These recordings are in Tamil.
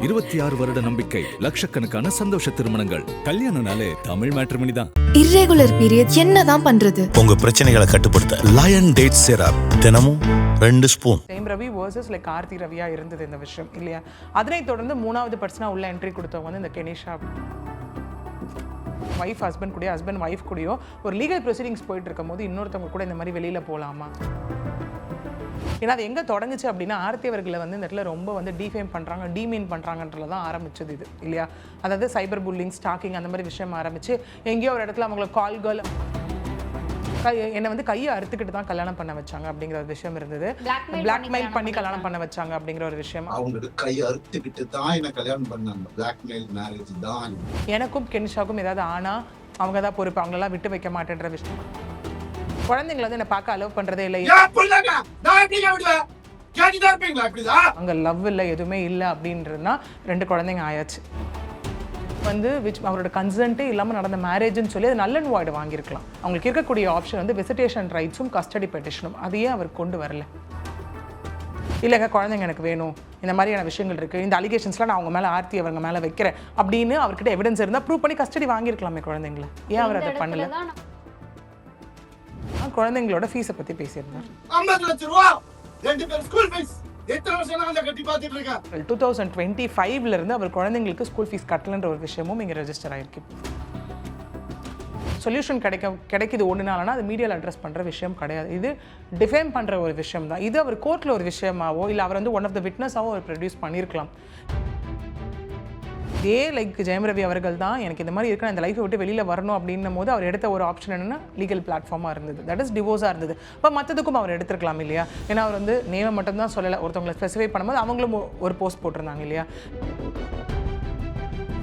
26 வருட நம்பிக்கை, லட்சக்கணக்கான சந்தோஷ திருமணங்கள். கல்யாணம்னாலே தமிழ் மேட்ரிமோனி தான். இர்ரெகுலர் பீரியட் என்னதான் பண்றது? உங்க பிரச்சனைகளை கட்டுப்படுத்த லயன் டேட் சிரப் தினமும் 2 spoon. Jayam Ravi versus like Karthi ரவியா இருந்தது இந்த விஷயம் இல்லையா? அதனை தொடர்ந்து மூணாவது பர்சனா உள்ள என்ட்ரி கொடுத்தவங்க வந்து இந்த கெனிஷா. வைஃப் ஹஸ்பண்ட் கூடயோ, ஹஸ்பண்ட் ஒய்ஃப் கூடயோ ஒரு லீகல் ப்ரொசீடிங்ஸ் போயிட்டு இருக்கும் போது இன்னொருத்தவங்க கூட இந்த மாதிரி வெளியில போகலாமா? ஏன்னா அது எங்கே தொடங்குச்சு அப்படின்னா, ஆர்த்தி அவர்களை வந்து இந்த இடத்துல ரொம்ப வந்து டிஃபேம் பண்ணுறாங்க, டீமீன் பண்ணுறாங்கன்றதுல தான் ஆரம்பிச்சது இது இல்லையா? அதாவது சைபர் புல்லிங், ஸ்டாக்கிங் அந்த மாதிரி விஷயம் ஆரம்பிச்சு எங்கேயோ ஒரு இடத்துல அவங்கள கால்கள் என்னை வந்து கையை அறுத்துக்கிட்டு தான் கல்யாணம் பண்ண வச்சாங்க அப்படிங்கிற ஒரு விஷயம் இருந்தது. பிளாக்மெயில் பண்ணி கல்யாணம் பண்ண வச்சாங்க அப்படிங்கிற ஒரு விஷயம். அவங்களுக்கு கை அறுத்துக்கிட்டு தான் என்ன கல்யாணம் பண்ணாங்க. பிளாக்மெயில் மேரேஜ் தான். எனக்கும் கெனிஷாவுக்கும் ஏதாவது ஆனா அவங்க தான் பொறுப்பு, அவங்களெல்லாம் விட்டு வைக்க மாட்டேன்ற விஷயம். குழந்தைங்களை வந்து என்ன பார்க்க அலோவ் பண்றதே இல்லை. அங்க லவ் இல்லை, எதுவுமே இல்லை அப்படின்றதுனா 2 குழந்தைங்க ஆயாச்சு. வந்து அவரோட கன்சென்ட்டே இல்லாமல் நடந்த மேரேஜ்னு சொல்லி அது நல் அண்ட் வாய்டு வாங்கியிருக்கலாம். அவங்களுக்கு இருக்கக்கூடிய ஆப்ஷன் வந்து விசிட்டேஷன் ரைட்ஸும் கஸ்டடி பெட்டிஷனும். அதையே அவர் கொண்டு வரல. இல்லைங்க குழந்தைங்க எனக்கு வேணும், இந்த மாதிரியான விஷயங்கள் இருக்குது, இந்த அலிகேஷன்ஸ்லாம் நான் அவங்க மேலே ஆர்த்தி அவங்க மேலே வைக்கிறேன் அப்படின்னு அவர்கிட்ட எவிடன்ஸ் இருந்தால் ப்ரூவ் பண்ணி கஸ்டடி வாங்கியிருக்கலாமே குழந்தைங்களை. ஏன் அவர் அதை பண்ணல? குழந்தைங்களோட ஃபீஸை பற்றி பேசியிருந்தார். 50 லட்சம் ரூபா 2 பேர் ஸ்கூல் ஃபீஸ். எத்தனை வருஷம் நான் கட்டி பார்த்துட்டு இருக்கேன். 2025 இருந்து அவர் குழந்தைங்களுக்கு ஸ்கூல் ஃபீஸ் கட்டலன்ற ஒரு விஷயமும் இங்கே ரெஜிஸ்டர் ஆயிருக்கு. சொல்யூஷன் கிடைக்குது ஒன்றுனாலனா அது மீடியாவில் அட்ரஸ் பண்ணுற விஷயம் கிடையாது. இது டிஃபேம் பண்ணுற ஒரு விஷயம் தான். இது அவர் கோர்ட்டில் ஒரு விஷயமாவோ இல்லை அவர் வந்து ஒன் ஆஃப் த விட்னஸாவோ அவர் ப்ரொடியூஸ் பண்ணியிருக்கலாம். இதே லைக் ஜெயம் ரவி அவர்கள் தான் எனக்கு இந்த மாதிரி இருக்கு, இந்த லைஃப்பை விட்டு வெளியில் வரணும் அப்படின்னும் போது அவர் எடுத்த ஒரு ஆப்ஷன் என்னென்னா லீகல் பிளாட்ஃபார்மாக இருந்தது, தட் இஸ் டிவோர்ஸாக இருந்தது. இப்போ மற்றதுக்கும் அவர் எடுத்துருக்கலாம் இல்லையா? ஏன்னா அவர் வந்து நேமை மட்டும்தான் சொல்லலை, ஒருத்தவங்களை ஸ்பெசிஃபை பண்ணும்போது அவங்களும் ஒரு போஸ்ட் போட்டிருந்தாங்க இல்லையா?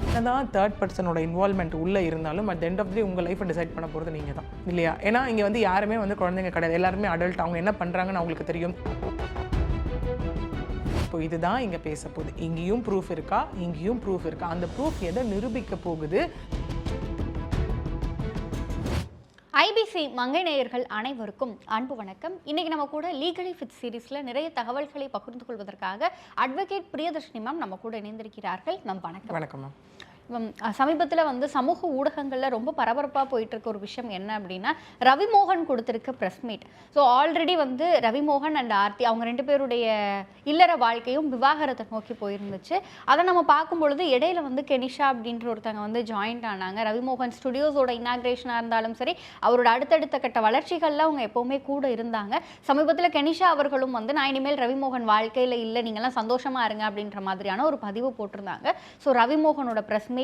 என்னதான் தேர்ட் பர்சனோட இன்வால்மெண்ட் உள்ளே இருந்தாலும் அட் எண்ட் ஆஃப் தி உங்கள் லைஃப்பை டிசைட் பண்ண போகிறது நீங்கள் தான் இல்லையா? ஏன்னா இங்கே வந்து யாருமே வந்து குழந்தைங்க கிடையாது, எல்லாருமே அடல்ட். அவங்க என்ன பண்ணுறாங்கன்னு அவங்களுக்கு தெரியும். இப்போ இதுதான் இங்கே பேச போகுது. இங்கேயும் ப்ரூஃப் இருக்கா, இங்கேயும் ப்ரூஃப் இருக்கா, அந்த ப்ரூஃப் எதை நிரூபிக்க போகுது? ஐபிசி மங்கை நேயர்கள் அனைவருக்கும் அன்பு வணக்கம். இன்னைக்கு நம்ம கூட லீகலி ஃபிட் சீரீஸ்ல நிறைய தகவல்களை பகிர்ந்து கொள்வதற்காக அட்வொகேட் பிரியதர்ஷினி மேம் நம்ம கூட இணைந்திருக்கிறார்கள். மேம் வணக்கம். வணக்கம் மேம். சமீபத்தில் வந்து சமூக ஊடகங்களில் ரொம்ப பரபரப்பாக போயிட்டு இருக்க ஒரு விஷயம் என்ன அப்படின்னா, ரவிமோகன் கொடுத்துருக்க ப்ரெஸ் மீட். ஸோ ஆல்ரெடி வந்து ரவிமோகன் அண்ட் ஆர்த்தி அவங்க 2 பேருடைய இல்லற வாழ்க்கையும் விவாகரத்தை நோக்கி போயிருந்துச்சு. அதை நம்ம பார்க்கும்பொழுது இடையில வந்து கெனிஷா அப்படின்ற ஒருத்தங்க வந்து ஜாயின்ட் ஆனாங்க. ரவிமோகன் ஸ்டுடியோஸோட இனாக்ரேஷனாக இருந்தாலும் சரி, அவரோட அடுத்தடுத்த கட்ட வளர்ச்சிகளில் அவங்க எப்போவுமே கூட இருந்தாங்க. சமீபத்தில் கெனிஷா அவர்களும் வந்து நான் இனிமேல் ரவிமோகன் வாழ்க்கையில் இல்லை, நீங்கள்லாம் சந்தோஷமாக இருங்க அப்படின்ற மாதிரியான ஒரு பதிவு போட்டிருந்தாங்க. ஸோ ரவிமோகனோட ப்ரெஸ் மீட்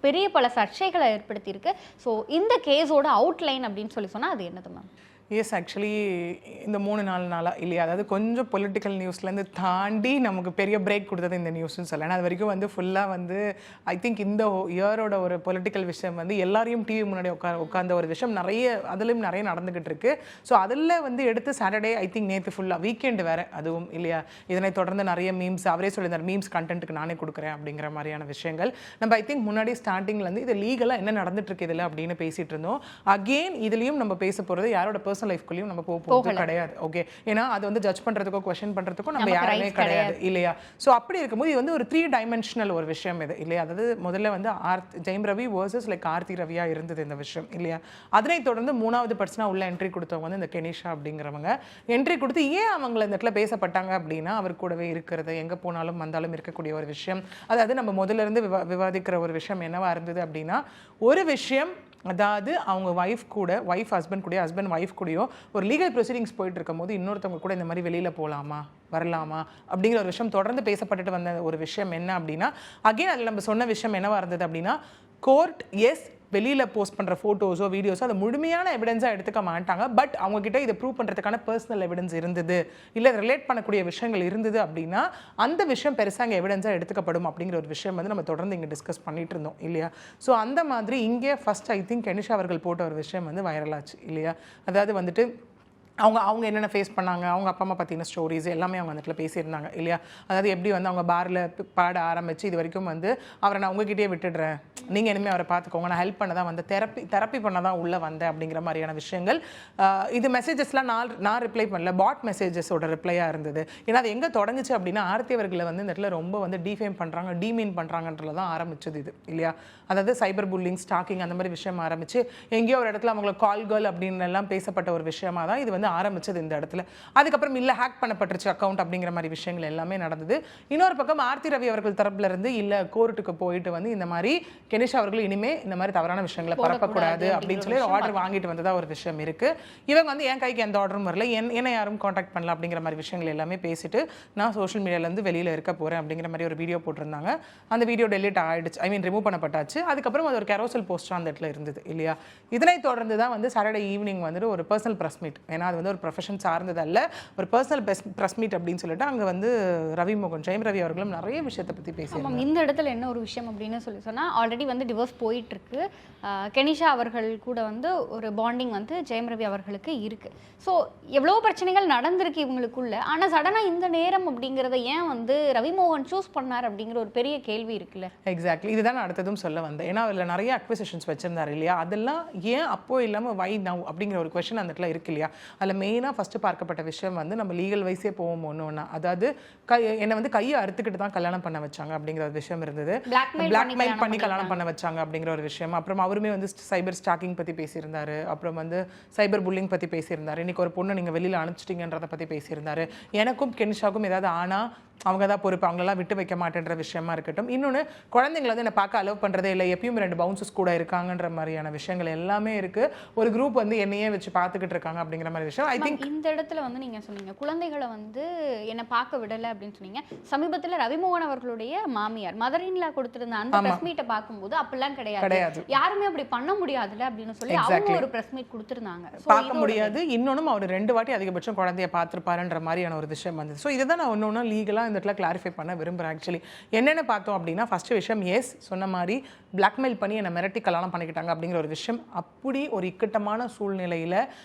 பெரிய பல சர்ச்சைகளை ஏற்படுத்தியிருக்கு. ஸோ இந்த கேஸோட அவுட்லைன் அப்படின்னு சொன்னால் அது என்னது மேம்? எஸ், ஆக்சுவலி இந்த 3-4 நாளாக இல்லையா, அதாவது கொஞ்சம் பொலிட்டிக்கல் நியூஸ்லேருந்து தாண்டி நமக்கு பெரிய பிரேக் கொடுத்தது இந்த நியூஸ்ன்னு சொல்லலாம். அது வரைக்கும் வந்து ஃபுல்லாக வந்து ஐ திங்க் இந்த இயரோட ஒரு பொலிட்டிக்கல் விஷயம் வந்து எல்லாரையும் டிவி முன்னாடி உட்காந்த ஒரு விஷயம் நிறைய அதுலேயும் நிறைய நடந்துக்கிட்டு இருக்கு. ஸோ அதில் வந்து எடுத்து சாட்டர்டே ஐ திங்க் நேற்று ஃபுல்லாக வீக்கெண்டு வேறு அதுவும் இல்லையா, இதனை தொடர்ந்து நிறைய மீம்ஸ் அவரே சொல்லியிருந்தார், மீம்ஸ் கண்டென்ட்டுக்கு நானே கொடுக்குறேன் அப்படிங்கிற மாதிரியான விஷயங்கள். நம்ம ஐ திங்க் முன்னாடி ஸ்டார்டிங்லேருந்து இது லீகலாக என்ன நடந்துட்டுருக்கு இதில் அப்படின்னு பேசிகிட்டு இருந்தோம். அகெயின் இதுலேயும் நம்ம பேச போகிறது யாரோட பர்சனல் லைஃப்குள்ளேயும் நம்ம போகிறது கிடையாது. ஓகே, ஏன்னா அது வந்து ஜட்ஜ் பண்ணுறதுக்கோ கொஸ்டின் பண்ணுறதுக்கோ நம்ம யாருமே கிடையாது இல்லையா? ஸோ அப்படி இருக்கும்போது இது வந்து ஒரு 3 டைமென்ஷனல் ஒரு விஷயம் இது இல்லையா? அதாவது முதல்ல வந்து ஜெயம் ரவி வர்சஸ் லைக் கார்த்தி ரவியா இருந்தது இந்த விஷயம் இல்லையா? அதனை தொடர்ந்து மூணாவது பர்சனா உள்ள என்ட்ரி கொடுத்தவங்க வந்து இந்த கெனிஷா அப்படிங்கிறவங்க என்ட்ரி கொடுத்து ஏன் அவங்கள இந்த இடத்துல பேசப்பட்டாங்க அப்படின்னா, அவர் கூடவே இருக்கிறது, எங்கே போனாலும் வந்தாலும் இருக்கக்கூடிய ஒரு விஷயம். அதாவது நம்ம முதல்ல இருந்து விவாதிக்கிற ஒரு விஷயம் என்னவா இருந்தது அப்படின்னா, ஒரு விஷயம் அதாவது அவங்க ஒய்ஃப் ஹஸ்பண்ட் கூடயோ, ஹஸ்பண்ட் ஒய்ஃப் கூடயோ ஒரு லீகல் ப்ரொசீடிங்ஸ் போயிட்டு இருக்கும் போது இன்னொருத்தவங்க கூட இந்த மாதிரி வெளியில் போகலாமா வரலாமா அப்படிங்கிற ஒரு விஷயம் தொடர்ந்து பேசப்பட்டுட்டு வந்த ஒரு விஷயம் என்ன அப்படின்னா, அகெயின் அதில் நம்ம சொன்ன விஷயம் என்னவா இருந்தது அப்படின்னா, கோர்ட் எஸ் வெளியில் போஸ்ட் பண்ணுற ஃபோட்டோஸோ வீடியோஸோ அதை முழுமையான எவிடன்ஸாக எடுத்துக்க மாட்டாங்க. பட் அவங்கக்கிட்ட இதை ப்ரூவ் பண்ணுறதுக்கான பர்சனல் எவிடன்ஸ் இருந்தது, இல்லை ரிலேட் பண்ணக்கூடிய விஷயங்கள் இருந்தது அப்படின்னா அந்த விஷயம் பெருசாக அங்கே எவிடன்ஸாக எடுத்துக்கப்படும் அப்படிங்கிற ஒரு விஷயம் வந்து நம்ம தொடர்ந்து இங்கே டிஸ்கஸ் பண்ணிட்டு இருந்தோம் இல்லையா? ஸோ அந்த மாதிரி இங்கே ஃபர்ஸ்ட் ஐ திங்க் கெனிஷா அவர்கள் போட்ட ஒரு விஷயம் வந்து வைரல் ஆச்சு இல்லையா? அதாவது வந்துட்டு அவங்க என்னென்ன ஃபேஸ் பண்ணாங்க, அவங்க அப்பா அம்மா பற்றின ஸ்டோரிஸ் எல்லாமே அவங்க அந்த இடத்துல பேசியிருந்தாங்க இல்லையா. அதாவது எப்படி வந்து அவங்க பாரில் பாட ஆரம்பித்து இது வரைக்கும் வந்து அவரை நான் உங்ககிட்டயே விட்டுடுறேன், நீங்கள் இனிமேல் அவரை பார்த்துக்கோங்க, நான் ஹெல்ப் பண்ண தான் வந்து தெரப்பி பண்ண தான் உள்ளே வந்தேன் அப்படிங்கிற மாதிரியான விஷயங்கள். இது மெசேஜஸ்லாம் நான் ரிப்ளை பண்ணல, பாட் மெசேஜஸோட ரிப்ளையாக இருந்தது. ஏன்னா அது எங்கே தொடங்குச்சு அப்படின்னா ஆர்த்தி அவர்களை வந்து இந்த இடத்துல ரொம்ப வந்து டீஃபேம் பண்ணுறாங்க, டீமீன் பண்ணுறாங்கன்றதுல தான் ஆரம்பிச்சது இது இல்லையா. அதாவது சைபர் புல்லிங், ஸ்டாக்கிங் அந்த மாதிரி விஷயம் ஆரம்பிச்சு எங்கேயோ ஒரு இடத்துல அவங்களை கால் கேர்ள் அப்படின்னு எல்லாம் பேசப்பட்ட ஒரு விஷயமா தான் இது வந்து ஆரம்பிச்சது இந்த இடத்துல. அதுக்கப்புறம் இல்லை ஹேக் பண்ணப்பட்டுருச்சு அக்கௌண்ட் அப்படிங்கிற மாதிரி விஷயங்கள் எல்லாமே நடந்தது. இன்னொரு பக்கம் ஆர்த்தி ரவி அவர்கள் தரப்புல இருந்து இல்லை கோர்ட்டுக்கு போயிட்டு வந்து இந்த மாதிரி கெனிஷா அவர்கள் இனிமே இந்த மாதிரி தவறான விஷயங்களை பரப்பக்கூடாது அப்படின்னு சொல்லி ஆர்டர் வாங்கிட்டு வந்ததா ஒரு விஷயம் இருக்கு. இவங்க வந்து என் கைக்கு எந்த ஆர்டரும் வரல, என்ன யாரும் காண்டாக்ட் பண்ணல அப்படிங்கிற மாதிரி விஷயங்கள் எல்லாமே பேசிட்டு நான் சோஷியல் மீடியாலேருந்து வெளியில் இருக்க போகிறேன் அப்படிங்கிற மாதிரி ஒரு வீடியோ போட்டிருந்தாங்க. அந்த வீடியோ டெலிட் ஆகிடுச்சு, ஐ மீன் ரிமூவ் பண்ணப்பட்டாச்சு. அதுக்கப்புறம் அது ஒரு கேரோசல் போஸ்ட் அந்த இடத்துல இருந்தது இல்லையா. இதனை தொடர்ந்து தான் வந்து சாட்டர்டே ஈவினிங் வந்துட்டு ஒரு பர்சனல் ப்ரெஸ் மீட், ஏன்னா அது வந்து ஒரு ப்ரொஃபஷன் சார்ந்தது அல்ல, ஒரு பர்சனல் ப்ரெஸ் மீட் அப்படின்னு சொல்லிட்டு அங்கே வந்து ரவிமோகன், ஜெயம் ரவி அவர்களும் நிறைய விஷயத்தை பற்றி பேசியிருக்காங்க. இந்த இடத்துல என்ன ஒரு விஷயம் அப்படின்னு சொன்னால் ஆல்ரெடி வந்து டிவோர்ஸ் போயிட்டு இருக்கு. கெனிஷா அவர்கள் கூட வந்து ஒரு பாண்டிங் வந்து ஜெயம் ரவி அவர்களுக்கு இருக்கு. ஸோ எவ்வளோ பிரச்சனைகள் நடந்திருக்கு இவங்களுக்குள்ள, ஆனால் சடனாக இந்த நேரம் அப்படிங்கிறத ஏன் வந்து ரவிமோகன் சூஸ் பண்ணார் அப்படிங்கிற ஒரு பெரிய கேள்வி இருக்குல்ல. எக்ஸாக்ட்லி, இதுதான் நான் அடுத்ததும் சொல்ல வந்தேன். ஏன்னா அதில் நிறைய அக்விசிஷன்ஸ் வச்சிருந்தாரு இல்லையா, அதெல்லாம் ஏன் அப்போ இல்லாமல் வை நவ் அப்படிங்கிற ஒரு கொஸ்டின் அந்த இடத்துல இருக்கு இல்லையா. அதில் மெயினாக ஃபஸ்ட்டு பார்க்கப்பட்ட விஷயம் வந்து நம்ம லீகல் வைஸே போவோம் ஒன்று, அதாவது என்னை வந்து கையை அறுத்துக்கிட்டு தான் கல்யாணம் பண்ண வச்சாங்க அப்படிங்கிற ஒரு விஷயம் இருந்தது. பிளாக்மெயில் பண்ணி கல்யாணம் பண்ண வச்சாங்க அப்படிங்கிற ஒரு விஷயம். அப்புறம் அவருமே வந்து சைபர் ஸ்டாக்கிங் பற்றி பேசியிருந்தாரு, அப்புறம் வந்து சைபர் புல்லிங் பற்றி பேசியிருந்தாரு. இன்னைக்கு ஒரு பொண்ணு நீங்கள் வெளியில் அனுப்பிச்சிட்டிங்கன்றதை பற்றி பேசியிருந்தாரு. எனக்கும் கெனிஷாவுக்கும் ஏதாவது ஆனால் அவங்க தான் பொறுப்பு, அவங்களெல்லாம் விட்டு வைக்க மாட்டேன்ற விஷயமா இருக்கட்டும். இன்னொன்று குழந்தைங்களை வந்து என்னை பார்க்க அலோவ் பண்ணுறதே இல்லை, எப்பயும் 2 பவுன்சஸ் கூட இருக்காங்கன்ற மாதிரியான விஷயங்கள் எல்லாமே இருக்குது. ஒரு குரூப் வந்து என்னையே வச்சு பார்த்துக்கிட்டு இருக்காங்க அப்படிங்கிற மாதிரி விஷயம். ஐ திங்க் இந்த இடத்துல வந்து நீங்கள் சொன்னீங்க குழந்தைகளை வந்து என்னை பார்க்க விடலை அப்படின்னு சொன்னீங்க. சமீபத்தில் ரவிமோகன் அவர்களுடைய மாமியார் மதரின்லா கொடுத்திருந்த அந்த ப்ரெஸ் மீட்டை பார்க்கும்போது அப்படிலாம் கிடையாது, யாருமே அப்படி பண்ண முடியாதுல்ல அப்படின்னு சொல்லி அவங்க ஒரு ப்ரெஸ் மீட் கொடுத்துருந்தாங்க. பார்க்க முடியாது. இன்னொன்னும் அவர் 2 வாட்டி அதிகபட்சம் குழந்தைய பார்த்துருப்பாருன்ற மாதிரியான ஒரு விஷயம் வந்தது. ஸோ இதை தான் நான் ஒன்று லீகலாக இந்த இடத்துல கிளாரிஃபை பண்ண விரும்புகிறேன். ஆக்சுவலி என்னென்ன பார்த்தோம் அப்படின்னா ஃபர்ஸ்ட் விஷயம், எஸ் சொன்ன மாதிரி பிளாக்மெயில் பண்ணி என்னை மிரட்டி கல்யாணம் பண்ணிக்கிட்டாங்க அப்படிங்கிற ஒரு விஷயம். அப்படி ஒரு இக்கட்டமான சூழ்நிலையில்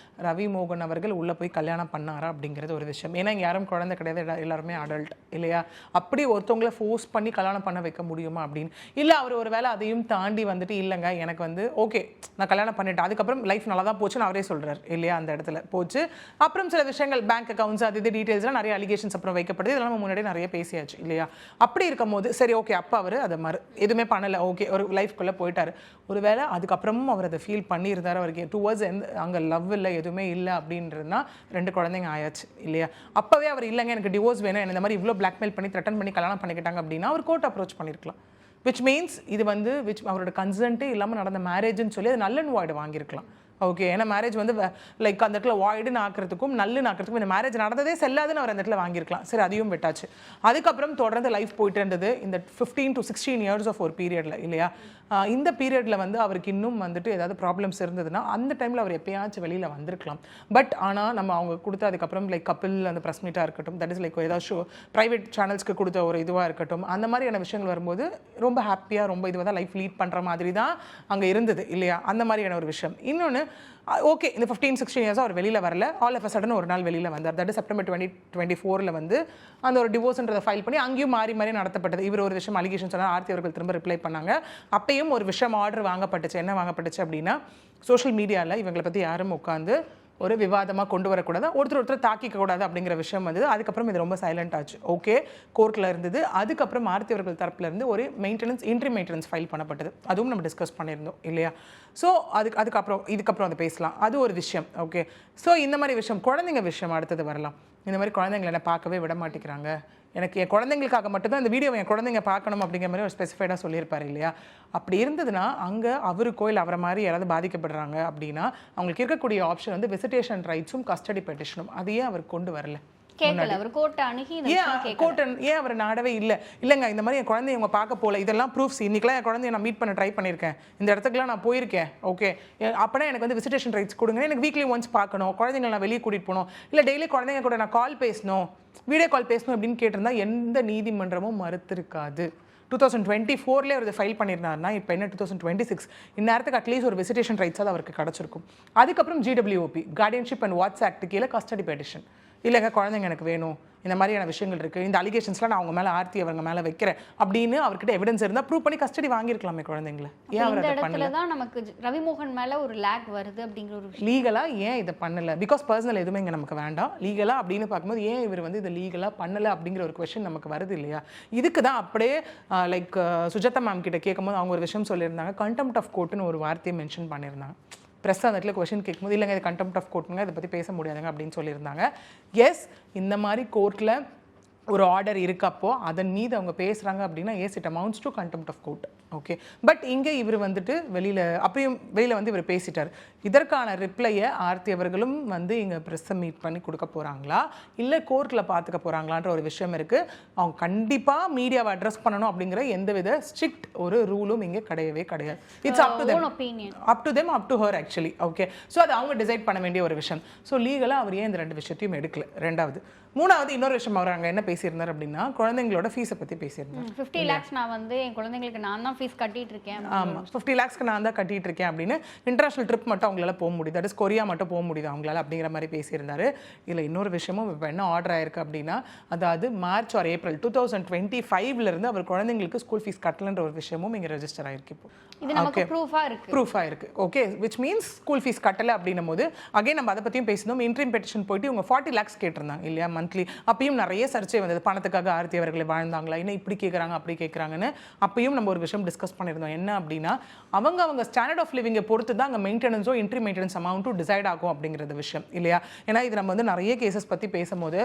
ரவிமோகன் அவர்கள் உள்ளே போய் கல்யாணம் பண்ணாரா அப்படிங்கிறது ஒரு விஷயம். ஏன்னா இங்கே யாரும் குழந்தை கிடையாது, எல்லாருமே அடல்ட் இல்லையா. அப்படி ஒருத்தவங்களை ஃபோர்ஸ் பண்ணி கல்யாணம் பண்ண வைக்க முடியுமா அப்படின்னு. இல்லை அவர் ஒரு வேளை அதையும் தாண்டி வந்துட்டு இல்லைங்க எனக்கு வந்து ஓகே நான் கல்யாணம் பண்ணிட்டேன், அதுக்கப்புறம் லைஃப் நல்லா தான் போச்சுன்னு அவரே சொல்கிறார் இல்லையா. அந்த இடத்துல போச்சு. அப்புறம் சில விஷயங்கள் பேங்க் அக்கௌண்ட்ஸ் அது இது டீட்டெயில்ஸ்லாம் நிறைய அலிகேஷன்ஸ் அப்புறம் வைக்கப்படுது. இதெல்லாம் நம்ம முன்னாடி நிறைய பேசியாச்சு இல்லையா. அப்படி இருக்கும் போது சரி ஓகே அப்போ அவர் அதை எதுவுமே பண்ணலை, ஓகே ஒரு லைஃப்குள்ளே போயிட்டார். ஒரு வேளை அதுக்கப்புறமும் அவர் அதை ஃபீல் பண்ணியிருந்தார், அவருக்கு டுவர்ட்ஸ் அங்கே லவ் இல்லை எதுவுமே இல்லை அப்படின்றதுனா 2 குழந்தைங்க ஆயாச்சு இல்லையா. அப்போவே அவர் இல்லைங்க எனக்கு டிவோர்ஸ் வேணும், இந்த மாதிரி இவ்வளோ பிளாக்மெயில் பண்ணி த்ரெட்டன் பண்ணி கல்யாணம் பண்ணிக்கிட்டாங்க அப்படின்னா அவர் கோர்ட் அப்ரோச் பண்ணியிருக்கலாம். விச் மீன்ஸ் இது வந்து அவரோட கன்சென்ட்டே இல்லாமல் நடந்த மேரேஜ்னு சொல்லி அது நல்ல வாய்டு வாங்கியிருக்கலாம். ஓகே, ஏன்னா மேரேஜ் வந்து லைக் அந்த இடத்துல வாய்டுன்னு ஆக்கிறதுக்கும் நல்லுன்னு ஆக்கிறதுக்கும் இந்த மேரேஜ் நடந்ததே செல்லாதுன்னு அவர் அந்த இடத்துல வாங்கியிருக்கலாம். சரி அதையும் விட்டாச்சு. அதுக்கப்புறம் தொடர்ந்து லைஃப் போயிட்டு இருந்தது இந்த 15 to 16 இயர்ஸ் ஆஃப் ஒரு பீரியடில் இல்லையா. இந்த பீரியடில் வந்து அவருக்கு இன்னும் வந்துட்டு ஏதாவது ப்ராப்ளம்ஸ் இருந்ததுன்னா அந்த டைமில் அவர் எப்பயாச்சும் வெளியில் வந்திருக்கலாம். பட் ஆனால் நம்ம அவங்க கொடுத்த அதுக்கப்புறம் லைக் கப்பிள் அந்த ப்ரெஸ் மீட்டாக இருக்கட்டும், தட் இஸ் லைக் ஏதாவது ப்ரைவேட் சேனல்ஸ்க்கு கொடுத்த ஒரு இதுவாக இருக்கட்டும், அந்த மாதிரியான விஷயங்கள் வரும்போது ரொம்ப ஹாப்பியாக ரொம்ப இதுவாக தான் லைஃப் லீட் பண்ணுற மாதிரி தான் அங்கே இருந்தது இல்லையா. அந்த மாதிரியான ஒரு விஷயம். இன்னொன்று ஓகே இந்த 15-16 இயர்ஸாக அவர் வெளியில் வரல, ஆல் ஆஃப் அ சடன் ஒரு நாள் வெளியில் வந்தார். தட் இஸ் செப்டம்பர் 2024 வந்து அந்த ஒரு டிவோர்ஸ்ன்றதை ஃபைல் பண்ணி அங்கேயும் மாறி நடத்தப்பட்டது. இவர் ஒரு விஷயம் அலிகேஷன் சொன்னால் ஆர்த்தி அவர்கள் திரும்ப ரிப்ளை பண்ணாங்க. அப்பயும் ஒரு விஷயம் ஆர்டர் வாங்கப்பட்டுச்சு. என்ன வாங்கப்பட்டுச்சு அப்படின்னா சோஷியல் மீடியாவில் இவங்களை பற்றி யாரும் உட்காந்து ஒரு விவாதமாக கொண்டு வரக்கூடாது, ஒருத்தர் தாக்கிக்க கூடாது அப்படிங்கிற விஷயம் வந்தது. அதுக்கப்புறம் இது ரொம்ப சைலண்ட் ஆச்சு. ஓகே கோர்ட்டில் இருந்தது. அதுக்கப்புறம் ஆர்த்தி அவர்கள் தரப்புல இருந்து ஒரு இன்ட்ரி மெயின்டெனன்ஸ் ஃபைல் பண்ணப்பட்டது. அதுவும் நம்ம டிஸ்கஸ் பண்ணியிருந்தோம் இல்லையா. ஸோ இதுக்கப்புறம் அதை பேசலாம். அது ஒரு விஷயம். ஓகே, ஸோ இந்த மாதிரி விஷயம் குழந்தைங்க விஷயம் அடுத்தது வரலாம். இந்த மாதிரி குழந்தைங்களை என்ன பார்க்கவே விட மாட்டேங்கிறாங்க, எனக்கு என் குழந்தைங்களுக்காக மட்டும்தான் இந்த வீடியோவை என் குழந்தைங்க பார்க்கணும் அப்படிங்கிற மாதிரி ஒரு ஸ்பெசிஃபைடாக சொல்லியிருப்பார் இல்லையா. அப்படி இருந்ததுன்னா அங்கே அவருக்கோ இல்லை அவரை மாதிரி யாராவது பாதிக்கப்படுறாங்க அப்படின்னா அவங்களுக்கு இருக்கக்கூடிய ஆப்ஷன் வந்து விசிட்டேஷன் ரைட்ஸும் கஸ்டடி பெட்டிஷனும். அதையே அவர் கொண்டு வரல. ஏன் அவர் நாடவே இல்லைங்க இந்த மாதிரி என் குழந்தைய இவங்க பார்க்க போல, இதெல்லாம் ப்ரூஃப்ஸ். இன்னைக்கெல்லாம் என் குழந்தைய நான் மீட் பண்ண ட்ரை பண்ணியிருக்கேன், இந்த இடத்துக்குலாம் நான் போயிருக்கேன். ஓகே அப்போனா எனக்கு வந்து விசிட்டேஷன் ரைட்ஸ் கொடுங்க, எனக்கு வீக்லி ஒன்ஸ் பார்க்கணும், குழந்தைங்களை நான் வெளியே கூட்டிகிட்டு போகணும், இல்லை டெய்லி குழந்தைங்க கூட நான் கால் பேசணும், வீடியோ கால் பேசணும் அப்படின்னு கேட்டிருந்தா எந்த நீதிமன்றமும் மறுத்திருக்காது. 2024 அவர் ஃபைல் பண்ணியிருந்தாருன்னா இப்போ என்ன 2026 இந்நேரத்துக்கு அட்லீஸ்ட் ஒரு விசிட்டேஷன் ரைட்ஸ் அது அவருக்கு கிடச்சிருக்கும். அதுக்கப்புறம் GWOP guardianship and what's act கீழே கஸ்டடி பெட்டிஷன், இல்லைங்க குழந்தைங்க எனக்கு வேணும், இந்த மாதிரியான விஷயங்கள் இருக்குது, இந்த அலிகேஷன்ஸ்லாம் நான் அவங்க மேலே ஆர்த்தி அவங்க மேலே வைக்கிறேன் அப்படின்னு அவர்கிட்ட எவிடன்ஸ் இருந்தால் ப்ரூவ் பண்ணி கஸ்டடி வாங்கியிருக்கலாமே குழந்தைங்களை. ஏன் அவர் அதை பண்ணல? தான் நமக்கு ரவிமோகன் மேலே ஒரு லேக் வருது அப்படிங்கிற ஒரு விஷயம். லீகலாக ஏன் இதை பண்ணலை? பிகாஸ் பர்சனல் எதுவுமே இங்கே நமக்கு வேண்டாம். லீகலாக அப்படின்னு பார்க்கும்போது ஏன் இவர் வந்து இதை லீகலாக பண்ணலை அப்படிங்கிற ஒரு கொஸ்டின் நமக்கு வருது இல்லையா? இதுக்கு தான் அப்படியே லைக் சுஜாதா மேம் கிட்ட கேட்கும்போது அவங்க ஒரு விஷயம் சொல்லியிருந்தாங்க, கண்டெம்ட் ஆஃப் கோர்ட்டுன்னு ஒரு வார்த்தையை மென்ஷன் பண்ணியிருந்தாங்க. ப்ரெஸ் அந்த இடத்துல கொஸ்டின் கேட்கும்போது இல்லைங்க இது கண்டெம்ட் ஆஃப் கோர்ட்டுங்க, இதை பற்றி பேச முடியாதுங்க அப்படின்னு சொல்லியிருந்தாங்க. எஸ், இந்த மாதிரி கோர்ட்டில் ஒரு ஆர்டர் இருக்கப்போ அதன் மீது அவங்க பேசுகிறாங்க அப்படின்னா yes it amounts to contempt of court. Okay, but இங்கே இவர் வந்துட்டு வெளியில் வந்து இவர் பேசிட்டார். இதற்கான ரிப்ளையை ஆர்த்தி அவர்களும் வந்து இங்கே ப்ரெஸ்ஸை மீட் பண்ணி கொடுக்க போகிறாங்களா இல்லை கோர்ட்டில் பார்த்துக்க போகிறாங்களான்ற ஒரு விஷயம் இருக்குது. அவங்க கண்டிப்பாக மீடியாவை அட்ரஸ் பண்ணணும் அப்படிங்கிற எந்தவித ஸ்ட்ரிக்ட் ஒரு ரூலும் இங்கே கிடையவே கிடையாது. It's up to them, up to her actually. Okay, so அது அவங்க டிசைட் பண்ண வேண்டிய ஒரு விஷயம். ஸோ லீகலாக அவர் ஏன் இந்த ரெண்டு விஷயத்தையும் எடுக்கல? ரெண்டாவது, மூணாவது இன்னொரு விஷயம் அவர் அங்கே என்ன பேசியிருந்தார் அப்படின்னா குழந்தைங்களோட ஃபீஸை பற்றி பேசியிருந்தார். 50 lakhs நான் வந்து என் குழந்தைங்களுக்கு நான் தான் ஃபீஸ் கட்டிட்டு இருக்கேன். ஆமாம், 50 lakhsக்கு நான் தான் கட்டிட்டு இருக்கேன் அப்படின்னு இன்டர்நேஷனல் ட்ரிப் மட்டும் அவங்களால போக முடியுது, தட் இஸ் கொரியா மட்டும் போக முடியுது அவங்களால அப்படிங்கிற மாதிரி பேசியிருந்தாரு. இதில் இன்னொரு விஷயமும் இப்போ என்ன ஆர்டர் ஆயிருக்கு அப்படின்னா, அதாவது மார்ச் ஆர் ஏப்ரல் 2025 அவர் குழந்தைங்களுக்கு ஸ்கூல் ஃபீஸ் கட்டலன்ற ஒரு விஷயமும் இங்கே ரெஜிஸ்டர் ஆயிருக்கு. இப்போ இது நமக்கு ப்ரூஃபாக இருக்கு. Okay, which means school fees கட்டலை அப்படின்னும் போது அகைன் நம்ம அதை பற்றியும் பேசினோம். இன்ட்ரீம் பெட்டிஷன் போயிட்டு இவங்க 40 lakhs கேட்டிருந்தாங்க இல்லையா மந்த்லி. அப்பயும் நிறைய சர்ச்சை வந்தது, பணத்துக்காக ஆர்த்தி அவர்களை வாழ்ந்தாங்களா, இன்னும் இப்படி கேட்குறாங்க அப்படி கேட்குறாங்கன்னு. அப்பயும் நம்ம ஒரு விஷயம் டிஸ்கஸ் பண்ணியிருந்தோம். என்ன அப்படின்னா, அவங்க ஸ்டாண்டர்ட் ஆஃப் லிவிங்கை பொறுத்து தான் அங்கே மெயின்டெனன்ஸோ இன்ட்ரி மெயின்டெனன்ஸ் அமௌண்ட்டும் டிசைட் ஆகும் அப்படிங்கிறது விஷயம் இல்லையா? ஏன்னா இது நம்ம வந்து நிறைய கேசஸ் பற்றி பேசும்போது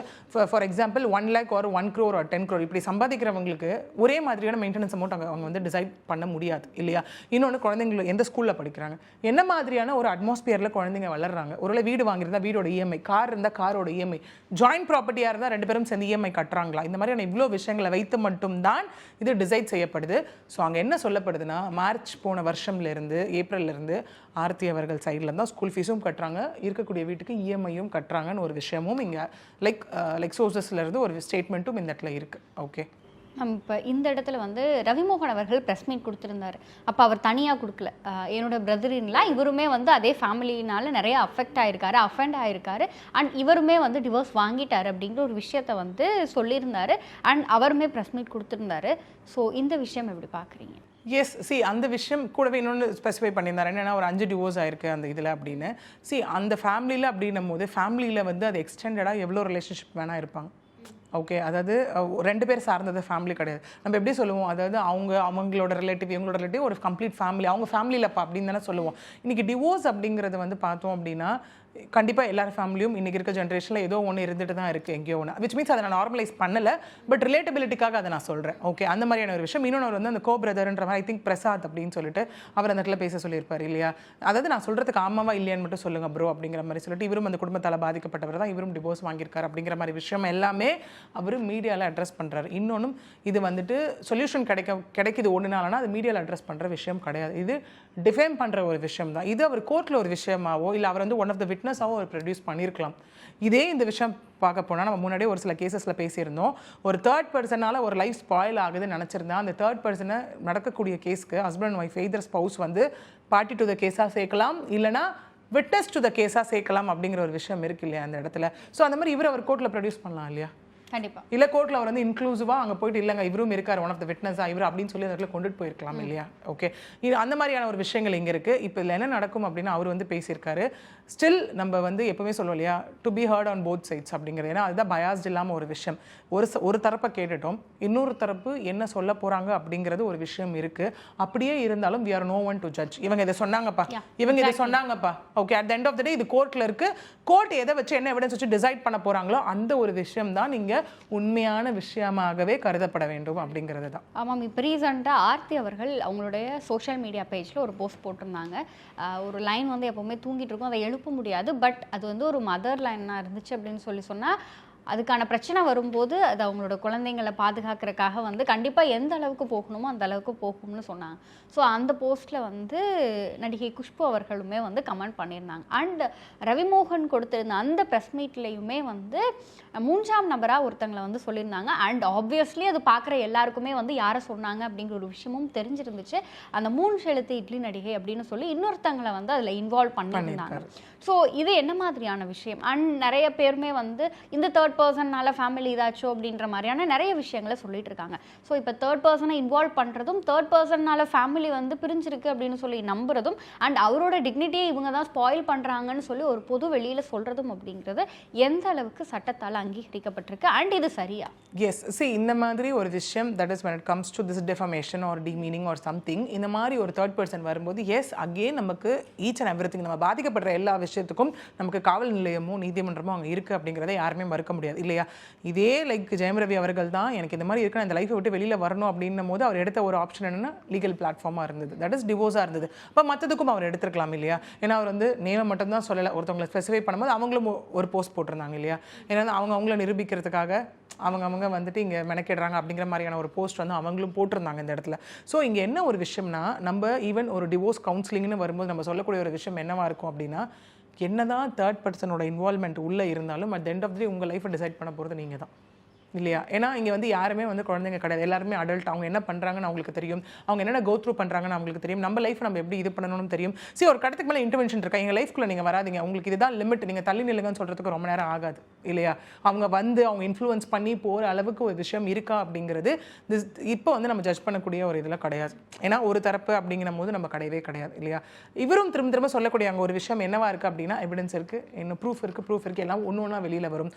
for example 1 lakh or 1 crore or 10 crore இப்படி சம்பாதிக்கிறவங்களுக்கு ஒரே மாதிரியான மெயின்டெனன்ஸ் அமௌண்ட் அவங்க வந்து டிசைட் பண்ண முடியாது இல்லையா? இன்னொன்று, குழந்தைங்க எந்த ஸ்கூலில் படிக்கிறாங்க, என்ன மாதிரியான ஒரு அட்மாஸ்பியரில் குழந்தைங்க வளர்றாங்க, ஒருவேளை வீடு வாங்கியிருந்தா வீடோட இஎம்ஐ, கார் இருந்தால் காரோட இஎம்ஐ, ஜாயின்ட் ப்ராப்பர்ட்டியாக இருந்தால் 2 பேரும் சேர்ந்து இஎம்ஐ கட்டுறாங்களா, இந்த மாதிரியான இவ்வளோ விஷயங்களை வைத்து மட்டும்தான் இது டிசைட் செய்யப்படுது. ஸோ அங்கே என்ன சொல்லப்படுதுன்னா, மார்ச் போன வருஷம்லேருந்து ஏப்ரல்லேருந்து ஆர்த்தி அவர்கள் சைடில் தான் ஸ்கூல் ஃபீஸும் கட்டுறாங்க, இருக்கக்கூடிய வீட்டுக்கு இஎம்ஐயும் கட்டுறாங்கன்னு ஒரு விஷயமும் இங்கே லைக் சோர்சஸ்லேருந்து ஒரு ஸ்டேட்மெண்ட்டும் இந்த இடத்துல இருக்குது. ஓகே, நம்ம இப்போ இந்த இடத்துல வந்து ரவிமோகன் அவர்கள் ப்ரெஸ் மீட் கொடுத்துருந்தாரு. அப்போ அவர் தனியாக கொடுக்கல, என்னோட பிரதரின்லாம் இவருமே வந்து அதே ஃபேமிலினால நிறைய அஃபெண்ட் ஆகிருக்காரு அண்ட் இவருமே வந்து டிவோர்ஸ் வாங்கிட்டார் அப்படிங்கிற ஒரு விஷயத்த வந்து சொல்லியிருந்தாரு அண்ட் அவருமே ப்ரெஸ் மீட் கொடுத்துருந்தாரு. ஸோ இந்த விஷயம் எப்படி பார்க்குறீங்க? எஸ், அந்த விஷயம் கூடவே இன்னொன்று ஸ்பெசிஃபை பண்ணியிருந்தார். என்னென்னா ஒரு 5 டிவோர்ஸ் ஆயிருக்கு அந்த இதில் அப்படின்னு. அந்த ஃபேமிலியில் அப்படின்னும் போது ஃபேமிலியில் வந்து அது எக்ஸ்டெண்டடாக எவ்வளோ ரிலேஷன்ஷிப் வேணால் இருப்பாங்க. ஓகே, அதாவது 2 பேர் சார்ந்தது ஃபேமிலி கிடையாது. நம்ம எப்படி சொல்லுவோம், அதாவது அவங்களோட ரிலேட்டிவ் இவங்களோட ரிலேட்டிவ் ஒரு கம்ப்ளீட் ஃபேமிலி, அவங்க ஃபேமிலியிலப்பா அப்படின்னு தானே சொல்லுவோம். இன்றைக்கி டிவோர்ஸ் அப்படிங்கிறது வந்து பார்த்தோம் அப்படின்னா கண்டிப்பாக எல்லார் ஃபேமிலியும் இன்றைக்கி இருக்க ஜென்ரேஷனில் ஏதோ ஒன்று இருந்துட்டு தான் இருக்குது எங்கேயோ ஒன்று. விச் மீன்ஸ் அதை நான் நார்மலைஸ் பண்ணலை, பட் ரிலேட்டபிலிட்டிக்காக அதை நான் சொல்கிறேன். ஓகே, அந்த மாதிரியான ஒரு விஷயம். இன்னொன்று வந்து அந்த கோ பிரதர்ன்ற மாதிரி ஐ திங்க் பிரசாத் அப்படின்னு சொல்லிட்டு அவர் அந்த இடத்துல பேச சொல்லியிருப்பார் இல்லையா? அதாவது நான் சொல்கிறதுக்கு ஆமாவா இல்லையான்னு மட்டும் சொல்லுங்கள் ப்ரோ அப்படிங்கிற மாதிரி சொல்லிட்டு, இவரும் அந்த குடும்பத்தால் பாதிக்கப்பட்டவர் தான், இவரும் டிவோர்ஸ் வாங்கியிருக்காரு அப்படிங்கிற மாதிரி விஷயம் எல்லாமே அவர் மீடியாவில் அட்ரஸ் பண்ணுறாரு. இன்னொன்றும் இது வந்துட்டு சொல்யூஷன் கிடைக்குது ஒன்றுனாலனா அது மீடியாவில் அட்ரஸ் பண்ணுற விஷயம் கிடையாது. இது டிஃபேம் பண்ணுற ஒரு விஷயம் தான். இது அவர் கோர்ட்டில் ஒரு விஷயமாவோ இல்லை அவர் வந்து ஒன் ஆஃப் த விட்னஸாவோ அவர் ப்ரொடியூஸ் பண்ணியிருக்கலாம். இதே இந்த விஷயம் பார்க்க போனால் நம்ம முன்னாடியே ஒரு சில கேசஸில் பேசியிருந்தோம். ஒரு தேர்ட் பர்சனால் ஒரு லைஃப் ஸ்பாயில் ஆகுதுன்னு நினச்சிருந்தா அந்த தேர்ட் பர்சனை நடக்கக்கூடிய கேஸ்க்கு husband and wife either spouse வந்து பார்ட்டி டு த கேஸாக சேர்க்கலாம், இல்லைனா விட்னஸ் டு த கேஸாக சேர்க்கலாம் அப்படிங்கிற ஒரு விஷயம் இருக்கு இல்லையா அந்த இடத்துல. ஸோ அந்த மாதிரி அவர் கோர்ட்டில் ப்ரொடியூஸ் பண்ணலாம் இல்லையா? கண்டிப்பாக. இல்லை கோர்ட்டில் அவர் வந்து இன்க்ளூசிவாக அங்கே போயிட்டு இல்லைங்க இவரும் இருக்கார் ஒன் ஆஃப் த விட்னஸாக இவர் அப்படின்னு சொல்லி அந்த இடத்துல கொண்டுட்டு போயிருக்கலாம் இல்லையா? ஓகே, இது அந்த மாதிரியான ஒரு விஷயங்கள் இங்கே இருக்குது. இப்போ இதில் என்ன நடக்கும் அப்படின்னா அவர் வந்து பேசியிருக்காரு. ஸ்டில் நம்ம வந்து எப்போவுமே சொல்லுவோம் இல்லையா, to be heard on both sides அப்படிங்கிறது. ஏன்னா அதுதான் பயாஸ்ட் இல்லாமல் ஒரு விஷயம். ஒரு தரப்பை கேட்டுட்டோம், இன்னொரு தரப்பு என்ன சொல்ல போகிறாங்க அப்படிங்கிறது ஒரு விஷயம் இருக்குது. அப்படியே இருந்தாலும் we are no one to judge. இவங்க இதை சொன்னாங்கப்பா, இவங்க இதை சொன்னாங்கப்பா. Okay, at the end of the day இது கோர்ட்டில் இருக்குது. கோர்ட் எதை வச்சு என்ன எவிடன்ஸ் வச்சு டிசைட் பண்ண போகிறாங்களோ அந்த ஒரு விஷயம் தான் நீங்கள் உண்மையான விஷயமாகவே கருதப்பட வேண்டும் அப்படிங்கிறது தான். ஆமாம், இப்போ ரீசெண்டாக ஆர்த்தி அவர்கள் அவங்களுடைய சோஷியல் மீடியா பேஜில் ஒரு போஸ்ட் போட்டிருந்தாங்க. ஒரு லைன் வந்து எப்போவுமே தூங்கிட்டு இருக்கும், அதை எழுப்ப முடியாது, பட் அது வந்து ஒரு மதர் லைனாக இருந்துச்சு அப்படின்னு சொன்னால் அதுக்கான பிரச்சனை வரும்போது அது அவங்களோட குழந்தைங்களை பாதுகாக்கிறதுக்காக வந்து கண்டிப்பாக எந்த அளவுக்கு போகணுமோ அந்த அளவுக்கு போகும்னு சொன்னாங்க. ஸோ அந்த போஸ்ட்டில் வந்து நடிகை குஷ்பு அவர்களுமே வந்து கமெண்ட் பண்ணியிருந்தாங்க. அண்ட் ரவிமோகன் கொடுத்திருந்த அந்த ப்ரெஸ் மீட்லேயுமே வந்து 3ஆம் நபராக ஒருத்தங்களை வந்து சொல்லியிருந்தாங்க. அண்ட் ஆப்வியஸ்லி அது பார்க்குற எல்லாருக்குமே வந்து யாரை சொன்னாங்க அப்படிங்கிற ஒரு விஷயமும் தெரிஞ்சிருந்துச்சு. அந்த 3 எழுத்து இட்லி நடிகை அப்படின்னு சொல்லி இன்னொருத்தங்களை வந்து அதில் இன்வால்வ் பண்ணியிருந்தாங்க. ஸோ இது என்ன மாதிரியான விஷயம்? அண்ட் நிறைய பேருமே வந்து இந்த தேர்ட் பர்சன்னால ஃபேமிலி இதாச்சோ அப்படின்ற மாதிரியான நிறைய விஷயங்களை சொல்லிட்டு இருக்காங்க. ஸோ இப்போ தேர்ட் பர்சனை இன்வால்வ் பண்ணுறதும், தேர்ட் பர்சன்னால ஃபேமிலி வந்து பிரிஞ்சிருக்கு அப்படின்னு சொல்லி நம்புறதும், அண்ட் அவரோட டிக்னிட்டியை இவங்க தான் ஸ்பாயில் பண்ணுறாங்கன்னு சொல்லி ஒரு பொது வெளியில் சொல்கிறதும் அப்படிங்கிறது எந்த அளவுக்கு சட்டத்தால் அங்கீகரிக்கப்பட்டிருக்கு அண்ட் இது சரியா? எஸ், சி இந்த மாதிரி ஒரு விஷயம் that is when it comes to this defamation or demeaning or something, இந்த மாதிரி ஒரு தேர்ட் பர்சன் வரும்போது எஸ் அகெயின் நமக்கு ஈச் அண்ட் எவ்ரிதிங் நம்ம பாதிக்கப்படுற எல்லா விஷயத்துக்கும் நமக்கு காவல் நிலையமோ நீதிமன்றமோ அங்கே இருக்குது அப்படிங்கிறத யாருமே மறுக்க முடியாது இல்லையா? இதே லைக் ஜெயம் ரவி அவர்கள் தான் எனக்கு இந்த மாதிரி இருக்கு, அந்த லைஃப்பை விட்டு வெளியில் வரணும் அப்படின்னும் போது அவர் எடுத்த ஒரு ஆப்ஷன் என்னன்னா லீகல் பிளாட்ஃபார்மாக இருந்தது, தட் இஸ் டிவோர்ஸாக இருந்தது. அப்போ மற்றதுக்கும் அவர் எடுத்துருக்கலாம் இல்லையா? ஏன்னா அவர் வந்து நேமை மட்டும்தான் சொல்லலை, ஒருத்தவங்களை ஸ்பெசிஃபை பண்ணும்போது அவங்களும் ஒரு போஸ்ட் போட்டிருந்தாங்க இல்லையா? ஏன்னா அவங்கள நிரூபிக்கிறதுக்காக அவங்க வந்துட்டு இங்கே மெனக்கிடுறாங்க அப்படிங்கிற மாதிரியான ஒரு போஸ்ட் வந்து அவங்களும் போட்டிருந்தாங்க இந்த இடத்துல. ஸோ இங்கே என்ன ஒரு விஷயம்னா, நம்ம ஈவன் ஒரு டிவோர்ஸ் கவுன்சிலிங்னு வரும்போது நம்ம சொல்லக்கூடிய ஒரு விஷயம் என்னவா இருக்கும் அப்படின்னா, என்னதான் தேர்ட் பர்சனோட இன்வால்மெண்ட் உள்ளே இருந்தாலும் at the end of the உங்கள் லைஃப்பை டிசைட் பண்ண போகிறது நீங்கள் தான் இல்லையா? ஏன்னா இங்கே வந்து யாருமே வந்து குழந்தைங்க கிடையாது, எல்லாருமே அடல்ட். அவங்க என்ன பண்ணுறாங்கன்னு அவங்களுக்கு தெரியும், அவங்க என்னென்ன கோ த்ரூ பண்ணுறாங்கன்னு அவங்களுக்கு தெரியும், நம்ம லைஃப் நம்ம எப்படி இது பண்ணணும்னு தெரியும். சரி, ஒரு கடத்துக்கு மேலே இன்டர்வென்ஷன் இருக்கா, எங்கள் லைஃப்குள்ளே நீங்கள் வராதிங்க, உங்களுக்கு இதுதான் லிமிட், நீங்கள் தள்ளி நில்லுங்கன்னு சொல்கிறதுக்கு ரொம்ப நேரம் ஆகாது இல்லையா? அவங்க வந்து அவங்க இன்ஃப்ளூயன்ஸ் பண்ணி போகிற அளவுக்கு ஒரு விஷயம் இருக்கா அப்படிங்கிறது இப்போ வந்து நம்ம ஜட்ஜ் பண்ணக்கூடிய ஒரு இதில் கிடையாது. ஏன்னா ஒரு தரப்பு அப்படிங்கிற போது நம்ம கிடையவே கிடையாது இல்லையா? இவரும் திரும்ப திரும்ப சொல்லக்கூடிய அங்கே ஒரு விஷயம் என்னவா இருக்குது அப்படின்னா, எவிடன்ஸ் இருக்குது, இன்னும் ப்ரூஃப் இருக்குது, எல்லாம் ஒன்று ஒன்றா வெளியில் வரும்,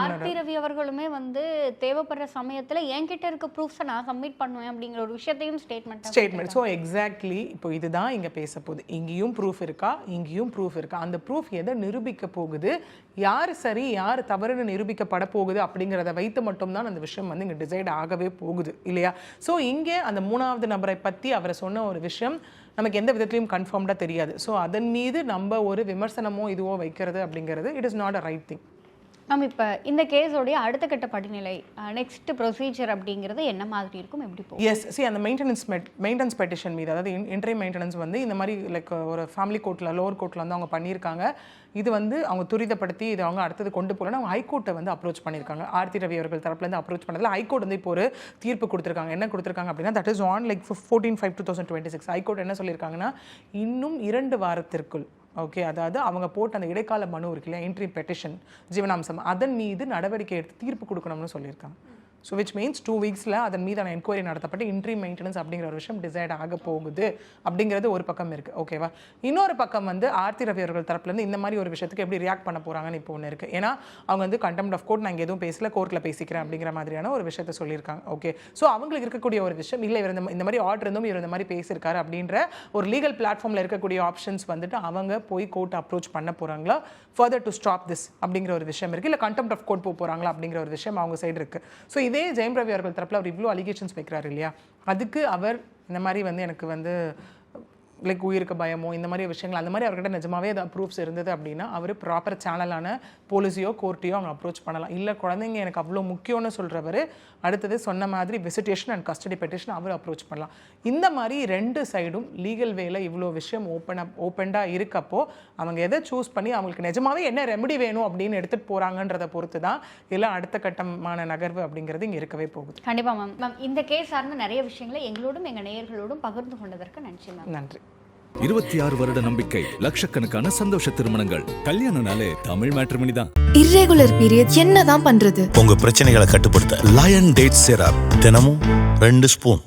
ஆர்த்தி ரவி அவர்களுமே வந்து தேவைப்படுற சமயத்தில் என்கிட்ட இருக்க ப்ரூஃப்ஸை நான் சப்மிட் பண்ணுவேன் அப்படிங்கிற ஒரு விஷயத்தையும் ஸ்டேட்மெண்ட். ஸோ எக்ஸாக்ட்லி இப்போ இதுதான் இங்கே பேச போகுது. இங்கேயும் ப்ரூஃப் இருக்கா, இங்கேயும் ப்ரூஃப் இருக்கா, அந்த ப்ரூஃப் எதை நிரூபிக்க போகுது, யார் சரி யார் தவறுன்னு நிரூபிக்கப்பட போகுது அப்படிங்கிறத வைத்து மட்டும்தான் அந்த விஷயம் வந்து இங்கே டிசைட் ஆகவே போகுது இல்லையா? ஸோ இங்கே அந்த 3வது நபரை பற்றி அவரை சொன்ன ஒரு விஷயம் நமக்கு எந்த விதத்துலையும் கன்ஃபார்ம்டாக தெரியாது. ஸோ அதன் மீது நம்ம ஒரு விமர்சனமோ இதுவோ வைக்கிறது அப்படிங்கிறது it is not a right thing. Ma'am, இப்போ இந்த கேஸோடைய அடுத்த கட்ட படிநிலை நெக்ஸ்ட் ப்ரொசீஜர் அப்படிங்கிறது என்ன மாதிரி இருக்கும், எப்படி போகும்? எஸ், அந்த மெயின்டெனன்ஸ் பெட்டிஷன் மீது, அதாவது இன்டரிம் மெயின்டெனன்ஸ் வந்து இந்த மாதிரி லைக் ஒரு ஃபேமிலி கோர்ட்டில் லோவர் கோர்ட்டில் வந்து அவங்க பண்ணியிருக்காங்க. இது வந்து அவங்க துரிதப்படுத்தி இது அவங்க அடுத்தது கொண்டு போகலன்னு அவங்க ஹைகோர்ட்டை வந்து அப்ரோச் பண்ணியிருக்காங்க. ஆர்த்தி ரவி அவர்கள் தரப்புலேருந்து அப்ரோச் பண்ணதில் ஹைகோர்ட் வந்து இப்போ ஒரு தீர்ப்பு கொடுத்துருக்காங்க. என்ன கொடுத்துருக்காங்க அப்படின்னா, that is on like 14/5/2026 high court என்ன சொல்லியிருக்காங்கன்னா, இன்னும் 2 வாரத்திற்குள் ஓகே, அதாவது அவங்க போட்ட அந்த இடைக்கால மனு இருக்கு இல்லையா, இன்ட்ரி பெட்டிஷன் ஜீவனாம்சம், அதன் மீது நடவடிக்கை எடுத்து தீர்ப்பு கொடுக்கணும்னு சொல்லியிருக்காங்க. ஸோ விச் மீன்ஸ் 2 வீக்ஸில் அதன் மீதான என்கொயரி நடத்தப்பட்டு இன்ட்ரி மெயின்டெனன்ஸ் அப்படிங்கிற ஒரு விஷயம் டிசைட் ஆக போகுது அப்படிங்கிறது ஒரு பக்கம் இருக்குது ஓகேவா? இன்னொரு பக்கம் வந்து ஆர்த்தி ரவி அவர்கள் தரப்புலேருந்து இந்த மாதிரி ஒரு விஷயத்துக்கு எப்படி ரியாக்ட் பண்ண போகிறாங்கன்னு இப்போ ஒன்று இருக்குது. ஏன்னா அவங்க வந்து கண்டெம்ட் ஆஃப் கோர்ட், நான் எதுவும் பேசல, கோர்ட்டில் பேசிக்கிறேன் அப்படிங்கிற மாதிரியான ஒரு விஷயத்தை சொல்லியிருக்காங்க. ஓகே, ஸோ அவங்களுக்கு இருக்கக்கூடிய ஒரு விஷயம் இல்லை, இவர் இந்த மாதிரி ஆர்டர் இருந்தும் இவர் இந்த மாதிரி பேசியிருக்காரு அப்படின்ற ஒரு லீகல் பிளாட்ஃபார்மில் இருக்கக்கூடிய ஆப்ஷன்ஸ் வந்துட்டு அவங்க போய் கோர்ட் அப்ரோச் பண்ண போகிறாங்களா, ஃபர்தர் டு ஸ்டாப் திஸ் அப்படிங்கிற ஒரு விஷயம் இருக்குது, இல்லை கண்டெம்ட் ஆஃப் கோர்ட் போக போகிறாங்களா அப்படிங்கிற ஒரு விஷயம் அவங்க சைடு இருக்குது. ஸோ இதே ஜெயம் ரவி அவர்கள் தரப்பில் அவர் இவ்வளோ அலிகேஷன்ஸ் வைக்கிறாரு இல்லையா, அதுக்கு அவர் இந்த மாதிரி வந்து எனக்கு வந்து லைக் உயிருக்கு பயமோ இந்த மாதிரி விஷயங்கள் அந்த மாதிரி அவர்கிட்ட நிஜமாவே அது ப்ரூஃப்ஸ் இருந்தது அப்படின்னா அவர் ப்ராப்பர் சேனலான போலீஸையோ கோர்ட்டையோ அவங்க அப்ரோச் பண்ணலாம். இல்லை குழந்தைங்க எனக்கு அவ்வளோ முக்கியம்னு சொல்கிறவர் அடுத்தது சொன்ன மாதிரி விசிட்டேஷன் அண்ட் கஸ்டடி பெட்டிஷன் அவர் அப்ரோச் பண்ணலாம். இந்த மாதிரி 2 சைடும் லீகல் வேல இவ்வளோ விஷயம் ஓப்பனாக இருக்கப்போ அவங்க எதை சூஸ் பண்ணி அவங்களுக்கு நிஜமாவே என்ன ரெமெடி வேணும் அப்படின்னு எடுத்துகிட்டு போகிறாங்கன்றதை பொறுத்து தான் எல்லாம் அடுத்த கட்டமான நகர்வு அப்படிங்கிறது இங்கே இருக்கவே போகுது. கண்டிப்பாக மேம், இந்த கேஸ் சார்ந்த நிறைய விஷயங்களை எங்களோடும் எங்கள் நேயர்களோடும் பகிர்ந்து கொண்டதற்கு நன்றி மேம். நன்றி. 26 வருட நம்பிக்கை, லட்சக்கணக்கான சந்தோஷ திருமணங்கள். கல்யாணம்னாலே தமிழ் மேட்ரிமோனி தான். இர்ரெகுலர் பீரியட் என்னதான் பண்றது? உங்க பிரச்சனைகளை கட்டுப்படுத்த லயன் டேட் சிரப் தினமும் 2 ஸ்பூன்.